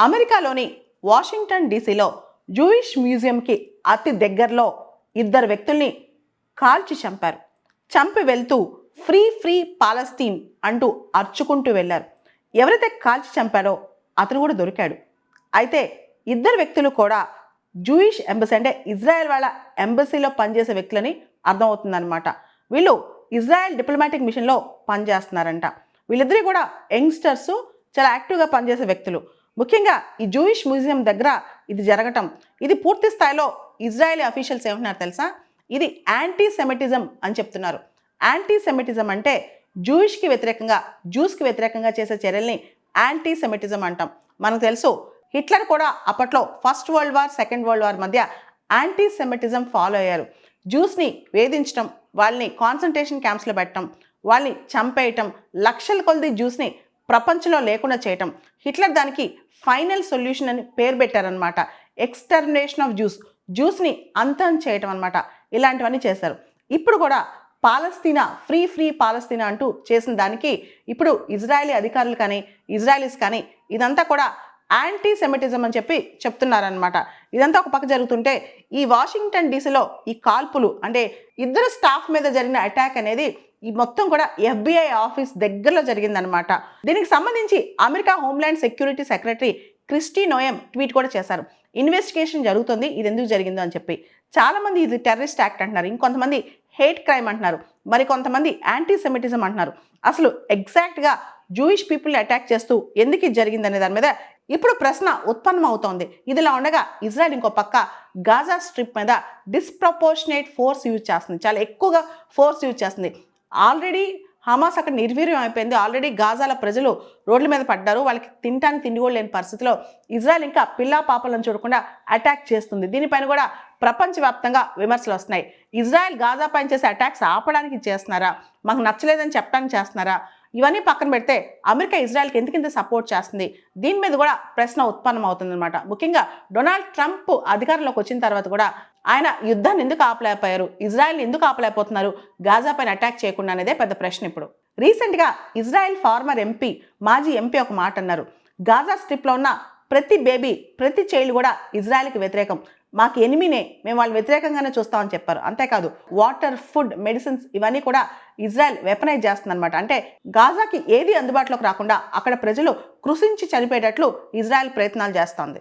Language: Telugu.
అమెరికాలోని వాషింగ్టన్ డీసీలో జూయిష్ మ్యూజియంకి అతి దగ్గరలో ఇద్దరు వ్యక్తుల్ని కాల్చి చంపారు. చంపి వెళ్తూ ఫ్రీ ఫ్రీ పాలస్తీన్ అంటూ అర్చుకుంటూ వెళ్ళారు. ఎవరైతే కాల్చి చంపారో అతను కూడా దొరికాడు. అయితే ఇద్దరు వ్యక్తులు కూడా జూయిష్ ఎంబసీ అంటే ఇజ్రాయెల్ వాళ్ళ ఎంబసీలో పనిచేసే వ్యక్తులని అర్థమవుతుందన్నమాట. వీళ్ళు ఇజ్రాయెల్ డిప్లొమాటిక్ మిషన్లో పనిచేస్తున్నారంట. వీళ్ళిద్దరూ కూడా యంగ్స్టర్స్, చాలా యాక్టివ్గా పనిచేసే వ్యక్తులు. ముఖ్యంగా ఈ జూయిష్ మ్యూజియం దగ్గర ఇది జరగటం, ఇది పూర్తి స్థాయిలో ఇజ్రాయెలీ అఫీషియల్స్ ఏమంటున్నారు తెలుసా? ఇది యాంటీ సెమిటిజం అని చెప్తున్నారు. యాంటీ సెమిటిజం అంటే జూయిష్కి వ్యతిరేకంగా, జూస్కి వ్యతిరేకంగా చేసే చర్యల్ని యాంటీ సెమిటిజం అంటాం. మనకు తెలుసు హిట్లర్ కూడా అప్పట్లో first world war, second world war మధ్య యాంటీ సెమిటిజం ఫాలో అయ్యారు. జ్యూస్ని వేధించడం, వాళ్ళని కాన్సన్ట్రేషన్ క్యాంప్స్లో పెట్టడం, వాళ్ళని చంపేయటం, లక్షల కొలది జ్యూస్ని ప్రపంచంలో లేకుండా చేయటం. హిట్లర్ దానికి ఫైనల్ సొల్యూషన్ అని పేరు పెట్టారనమాట. ఎక్స్టర్మినేషన్ ఆఫ్ జ్యూస్, జ్యూస్ని అంతం చేయటం అనమాట. ఇలాంటివన్నీ చేశారు. ఇప్పుడు కూడా పాలస్తీనా, ఫ్రీ ఫ్రీ పాలస్తీనా అంటూ చేసిన దానికి ఇప్పుడు ఇజ్రాయలీ అధికారులు కానీ, ఇజ్రాయలీస్ కానీ ఇదంతా కూడా యాంటీ సెమిటిజం అని చెప్పి చెప్తున్నారనమాట. ఇదంతా ఒక పక్క జరుగుతుంటే ఈ వాషింగ్టన్ డీసీలో ఈ కాల్పులు అంటే ఇద్దరు స్టాఫ్ మీద జరిగిన అటాక్ అనేది ఈ మొత్తం కూడా FBI ఆఫీస్ దగ్గరలో జరిగిందనమాట. దీనికి సంబంధించి America homeland security secretary Kristi Noem tweet కూడా చేశారు. ఇన్వెస్టిగేషన్ జరుగుతుంది, ఇది ఎందుకు జరిగిందో అని చెప్పి. చాలామంది ఇది టెర్రరిస్ట్ యాక్ట్ అంటున్నారు, ఇంకొంతమంది హేట్ క్రైమ్ అంటున్నారు, మరి కొంతమంది యాంటీ సెమిటిజం అంటున్నారు. అసలు ఎగ్జాక్ట్గా జూయిష్ పీపుల్ని అటాక్ చేస్తూ ఎందుకు ఇది జరిగిందనే దాని మీద ఇప్పుడు ప్రశ్న ఉత్పన్నం అవుతోంది. ఇదిలా ఉండగా ఇజ్రాయెల్ ఇంకో పక్క గాజా స్ట్రిప్ మీద డిస్ప్రపోర్షనేట్ ఫోర్స్ యూజ్ చేస్తుంది, చాలా ఎక్కువగా ఫోర్స్ యూజ్ చేస్తుంది. ఆల్రెడీ హమాస్ అక్కడ నిర్వీర్యం అయిపోయింది. ఆల్రెడీ గాజాల ప్రజలు రోడ్ల మీద పడ్డారు. వాళ్ళకి తినడానికి తిండి కూడా లేని పరిస్థితిలో ఇజ్రాయెల్ ఇంకా పిల్లా పాపలను చూడకుండా అటాక్ చేస్తుంది. దీనిపైన కూడా ప్రపంచవ్యాప్తంగా విమర్శలు వస్తున్నాయి. ఇజ్రాయెల్ గాజా పైన చేసే అటాక్స్ ఆపడానికి చేస్తున్నారా, మాకు నచ్చలేదని చెప్పడానికి చేస్తున్నారా? ఇవన్నీ పక్కన పెడితే అమెరికా ఇజ్రాయెల్కి ఎందుకింత సపోర్ట్ చేస్తుంది, దీని మీద కూడా ప్రశ్న ఉత్పన్నం అవుతుందన్నమాట. ముఖ్యంగా డొనాల్డ్ ట్రంప్ అధికారంలోకి వచ్చిన తర్వాత కూడా ఆయన యుద్ధాన్ని ఎందుకు ఆపలేకపోయారు, ఇజ్రాయెల్ని ఎందుకు ఆపలేకపోతున్నారు గాజా పైన అటాక్ చేయకుండా అనేదే పెద్ద ప్రశ్న ఇప్పుడు. రీసెంట్గా ఇజ్రాయెల్ ఫార్మర్ ఎంపీ, మాజీ ఎంపీ ఒక మాట అన్నారు. గాజా స్ట్రిప్లో ఉన్న ప్రతి బేబీ, ప్రతి చైల్డ్ కూడా ఇజ్రాయెల్కి వ్యతిరేకం, మాకు ఎనిమినే, మేము వాళ్ళు వ్యతిరేకంగానే చూస్తామని చెప్పారు. అంతేకాదు వాటర్, ఫుడ్, మెడిసిన్స్ ఇవన్నీ కూడా ఇజ్రాయెల్ వెపనైజ్ చేస్తుందన్నమాట. అంటే గాజాకి ఏది అందుబాటులోకి రాకుండా అక్కడ ప్రజలు కృషించి చనిపోయేటట్లు ఇజ్రాయెల్ ప్రయత్నాలు చేస్తోంది.